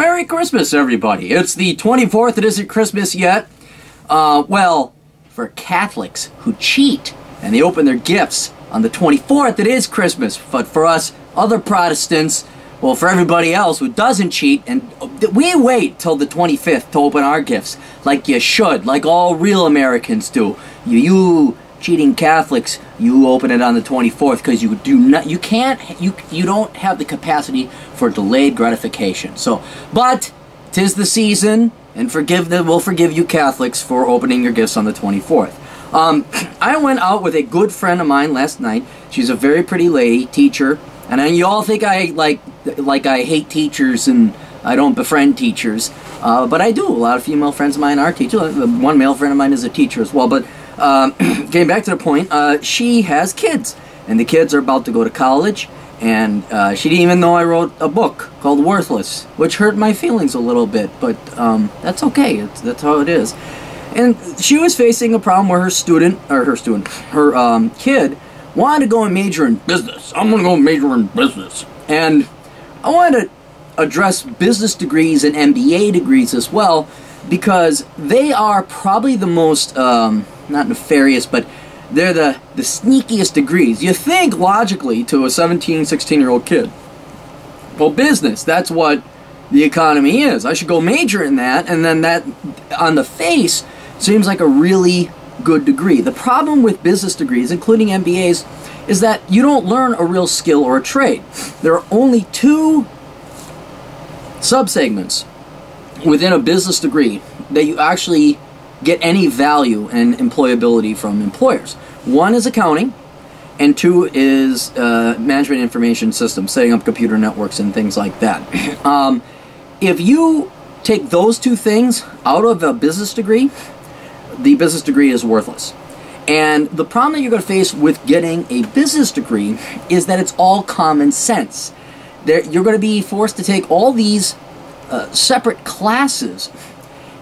Merry Christmas, everybody. It's the 24th. It isn't Christmas yet. Well, for Catholics who cheat and they open their gifts on the 24th, it is Christmas. But for us other Protestants, well, for everybody else who doesn't cheat, and we wait till the 25th to open our gifts, like you should, like all real Americans do. You cheating Catholics, you open it on the 24th because you do not, you don't have the capacity for delayed gratification. So, but 'tis the season, and we'll forgive you Catholics for opening your gifts on the 24th. I went out with a good friend of mine last night. She's a very pretty lady, teacher, and you all think I like I hate teachers and I don't befriend teachers, but I do. A lot of female friends of mine are teachers. One male friend of mine is a teacher as well, but getting back to the point, she has kids, and the kids are about to go to college, and she didn't even know I wrote a book called Worthless, which hurt my feelings a little bit, but that's okay. That's how it is. And she was facing a problem where her kid wanted to go and major in business. I'm going to go major in business. And I wanted to address business degrees and MBA degrees as well, because they are probably the most, not nefarious, but they're the sneakiest degrees. You think, logically, to a 17, 16-year-old kid, well, business, that's what the economy is. I should go major in that, and then that, on the face, seems like a really good degree. The problem with business degrees, including MBAs, is that you don't learn a real skill or a trade. There are only two subsegments within a business degree that you actually get any value and employability from employers. One is accounting, and two is management information systems, setting up computer networks and things like that. If you take those two things out of a business degree, the business degree is worthless. And the problem that you're going to face with getting a business degree is that it's all common sense. You're going to be forced to take all these separate classes,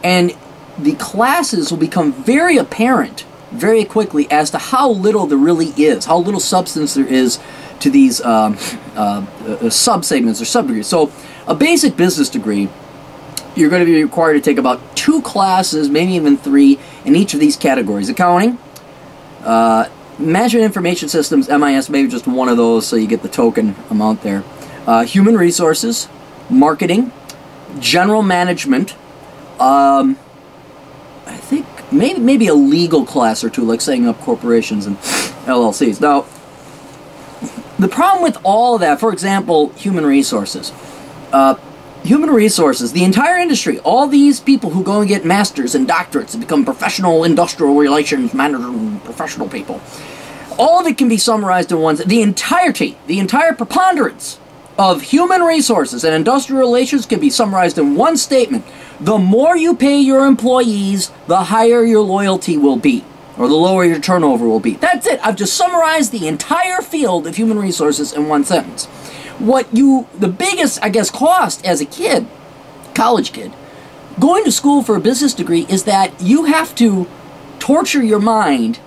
and the classes will become very apparent very quickly as to how little there really is, how little substance there is to these subsegments or subdegrees. So a basic business degree, you're going to be required to take about 2 classes, maybe even 3, in each of these categories. Accounting, management information systems, MIS, maybe just one of those so you get the token amount there. Human resources, marketing, general management, I think maybe a legal class or two, like setting up corporations and LLCs. Now, the problem with all of that, for example, human resources. Human resources, the entire industry, all these people who go and get masters and doctorates and become professional industrial relations managers and professional people, all of it can be summarized in one. The entire preponderance of human resources and industrial relations can be summarized in one statement. The more you pay your employees, the higher your loyalty will be, or the lower your turnover will be. That's it. I've just summarized the entire field of human resources in one sentence. The biggest, I guess, cost as a kid, college kid, going to school for a business degree is that you have to torture your mind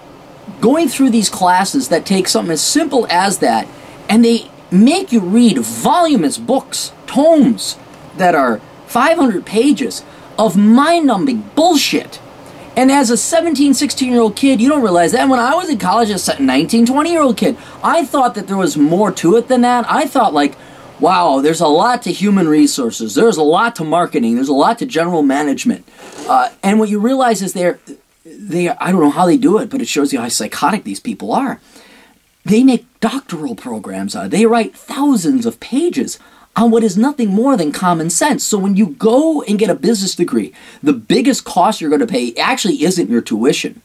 going through these classes that take something as simple as that, and they make you read voluminous books, tomes that are 500 pages of mind-numbing bullshit. And as a 17, 16-year-old kid, you don't realize that. When I was in college as a 19, 20-year-old kid, I thought that there was more to it than that. I thought, like, wow, there's a lot to human resources. There's a lot to marketing. There's a lot to general management. And what you realize is I don't know how they do it, but it shows you how psychotic these people are. They make doctoral programs out of it. They write thousands of pages on what is nothing more than common sense. So when you go and get a business degree, the biggest cost you're going to pay actually isn't your tuition.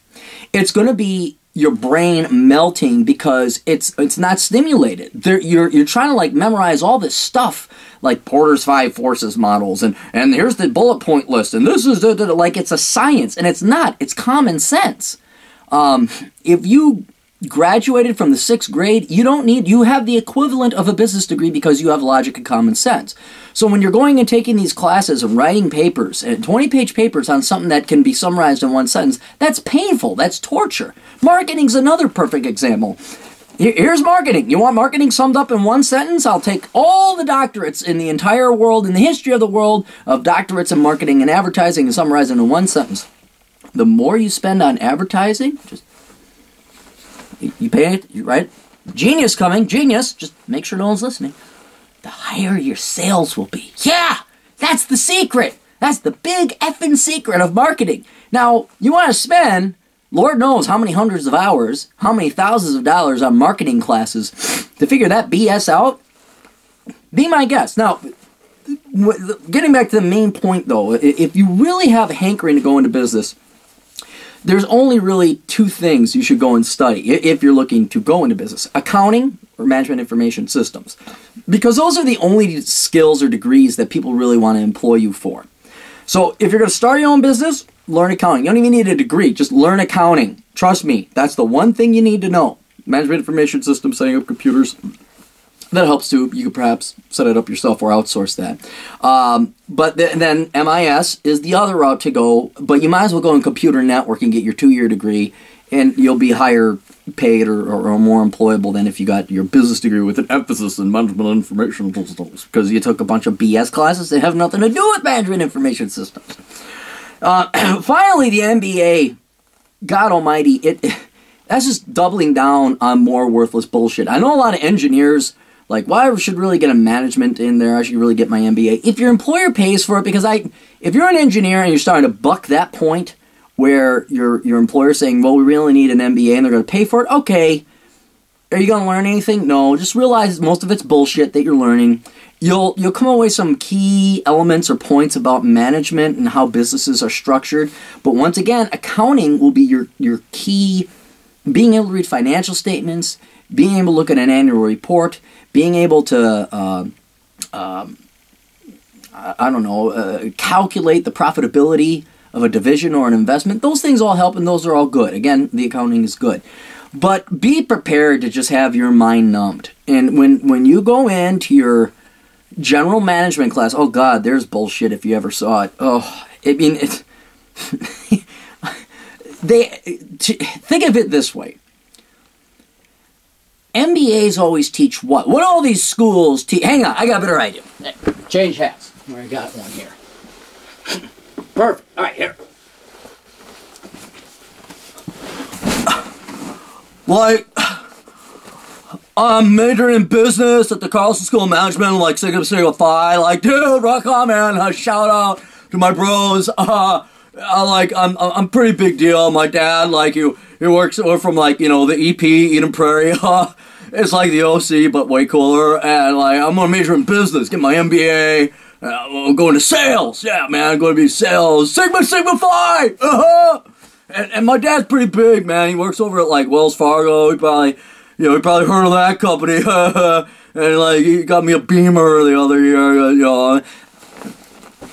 It's going to be your brain melting because it's not stimulated. You're trying to like memorize all this stuff like Porter's 5 forces models and here's the bullet point list and this is like it's a science, and it's not. It's common sense. If you graduated from the 6th grade, you have the equivalent of a business degree because you have logic and common sense. So when you're going and taking these classes and writing papers, and 20-page papers on something that can be summarized in one sentence, that's painful, that's torture. Marketing's another perfect example. Here's marketing. You want marketing summed up in one sentence? I'll take all the doctorates in the entire world, in the history of the world, of doctorates in marketing and advertising, and summarize it in one sentence. The more you spend on advertising, just you pay it, right? Genius coming, genius. Just make sure no one's listening. The higher your sales will be. Yeah, that's the secret. That's the big effing secret of marketing. Now, you want to spend, Lord knows how many hundreds of hours, how many thousands of dollars on marketing classes to figure that BS out? Be my guest. Now, getting back to the main point though, if you really have a hankering to go into business, there's only really two things you should go and study if you're looking to go into business: accounting or management information systems. Because those are the only skills or degrees that people really want to employ you for. So if you're going to start your own business, learn accounting. You don't even need a degree. Just learn accounting. Trust me, that's the one thing you need to know. Management information systems, setting up computers. That helps too. You could perhaps set it up yourself or outsource that. But then MIS is the other route to go. But you might as well go in computer network and get your 2-year degree, and you'll be higher paid or more employable than if you got your business degree with an emphasis in management information systems, because you took a bunch of BS classes that have nothing to do with management information systems. Finally, the MBA. God almighty, that's just doubling down on more worthless bullshit. I know a lot of engineers like, well, I should really get a management in there. I should really get my MBA. If your employer pays for it, because if you're an engineer and you're starting to buck that point where your employer's saying, well, we really need an MBA and they're going to pay for it, okay. Are you going to learn anything? No. Just realize most of it's bullshit that you're learning. You'll come away with some key elements or points about management and how businesses are structured. But once again, accounting will be your key. Being able to read financial statements, being able to look at an annual report, being able to, calculate the profitability of a division or an investment. Those things all help, and those are all good. Again, the accounting is good. But be prepared to just have your mind numbed. And when you go into your general management class, oh God, there's bullshit if you ever saw it. Oh, I mean, it's... think of it this way. MBAs always teach what? What all these schools teach? Hang on, I got a better idea. Change hats. I got one here. Perfect. All right, here. Like, I'm majoring in business at the Carlson School of Management, like Sigma Sigma Phi. Like, dude, rock on, man. Shout out to my bros. I'm pretty big deal. My dad, like, he works from, like, you know, the EP, Eden Prairie. It's like the OC, but way cooler. And, like, I'm gonna major in business, get my MBA. I'm going to sales. Yeah, man, I'm going to be sales. Sigma Phi. And my dad's pretty big, man. He works over at, like, Wells Fargo. He probably heard of that company. And, like, he got me a Beamer the other year. You know,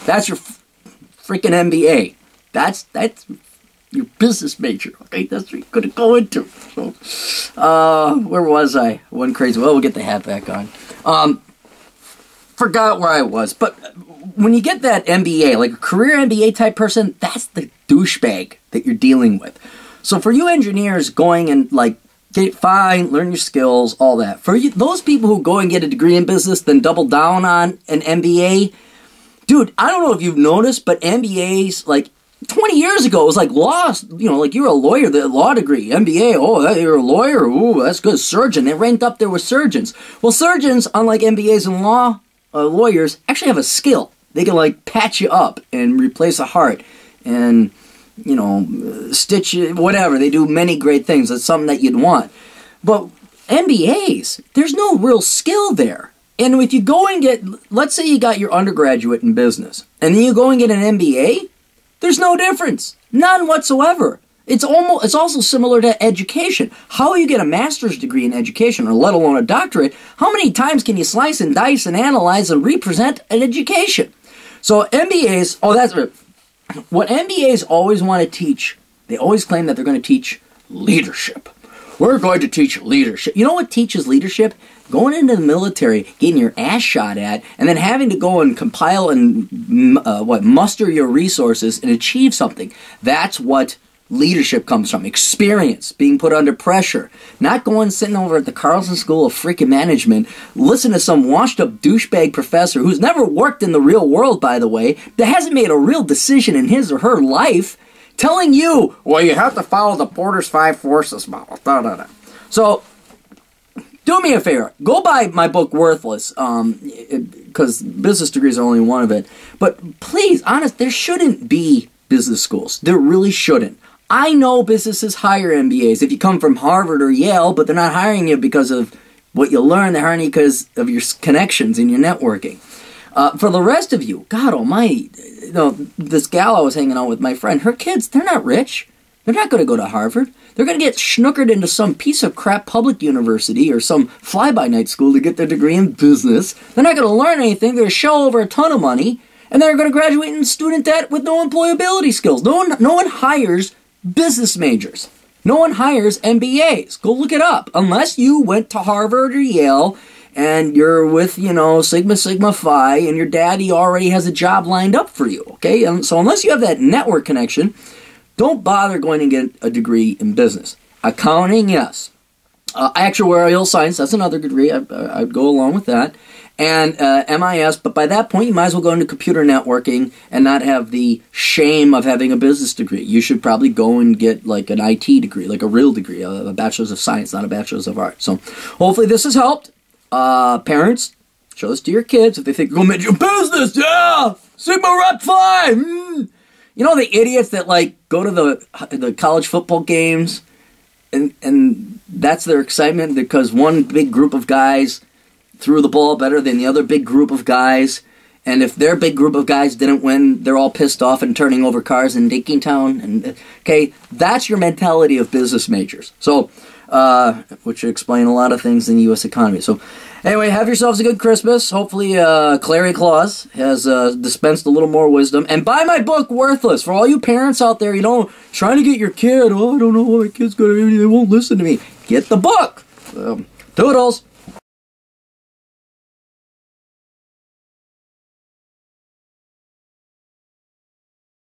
that's your freaking MBA. That's your business major, okay? That's what you're going to go into. So, where was I? One crazy. Well, we'll get the hat back on. Forgot where I was. But when you get that MBA, like a career MBA type person, that's the douchebag that you're dealing with. So for you engineers going and, like, get fine, learn your skills, all that. For you, those people who go and get a degree in business, then double down on an MBA, dude, I don't know if you've noticed, but MBAs, like, 20 years ago, it was like law, you know, like you're a lawyer, the law degree, MBA, oh, you're a lawyer, ooh, that's good, surgeon. They ranked up there with surgeons. Well, surgeons, unlike MBAs and lawyers, actually have a skill. They can, like, patch you up and replace a heart and, you know, stitch you, whatever. They do many great things. That's something that you'd want. But MBAs, there's no real skill there. And if you go and get, let's say you got your undergraduate in business, and then you go and get an MBA, there's no difference. None whatsoever. It's also similar to education. How you get a master's degree in education, or let alone a doctorate, how many times can you slice and dice and analyze and represent an education? So MBAs, what MBAs always want to teach, they always claim that they're going to teach leadership. We're going to teach leadership. You know what teaches leadership? Going into the military, getting your ass shot at, and then having to go and compile and muster your resources and achieve something. That's what leadership comes from. Experience, being put under pressure. Not going sitting over at the Carlson School of freaking Management, listen to some washed-up douchebag professor who's never worked in the real world, by the way, that hasn't made a real decision in his or her life, telling you, well, you have to follow the Porter's 5 Forces model. Da, da, da. So, do me a favor. Go buy my book, Worthless, because business degrees are only one of it. But please, honest, there shouldn't be business schools. There really shouldn't. I know businesses hire MBAs if you come from Harvard or Yale, but they're not hiring you because of what you learn. They're hiring you because of your connections and your networking. For the rest of you, God almighty, you know, this gal I was hanging out with, my friend, her kids, they're not rich. They're not going to go to Harvard. They're going to get snookered into some piece of crap public university or some fly-by-night school to get their degree in business. They're not going to learn anything. They're going to shell over a ton of money, and they're going to graduate in student debt with no employability skills. No one hires business majors. No one hires MBAs. Go look it up. Unless you went to Harvard or Yale and you're with, you know, Sigma Phi, and your daddy already has a job lined up for you, okay? And so unless you have that network connection, don't bother going to get a degree in business. Accounting, yes. Actuarial science, that's another degree. I'd go along with that. And MIS, but by that point, you might as well go into computer networking and not have the shame of having a business degree. You should probably go and get like an IT degree, like a real degree, a bachelor's of science, not a bachelor's of art. So hopefully this has helped. Parents, show this to your kids if they think you're going to make your business. Yeah! Sigma Rep Phi! You know the idiots that like go to the college football games and that's their excitement because one big group of guys threw the ball better than the other big group of guys, and if their big group of guys didn't win, they're all pissed off and turning over cars in Dinkytown. And okay, that's your mentality of business majors. So, which would explain a lot of things in the U.S. economy. So, anyway, have yourselves a good Christmas. Hopefully, Clary Claus has dispensed a little more wisdom. And buy my book, Worthless. For all you parents out there, you know, trying to get your kid, oh, I don't know what my kid's going to do, they won't listen to me. Get the book. Toodles.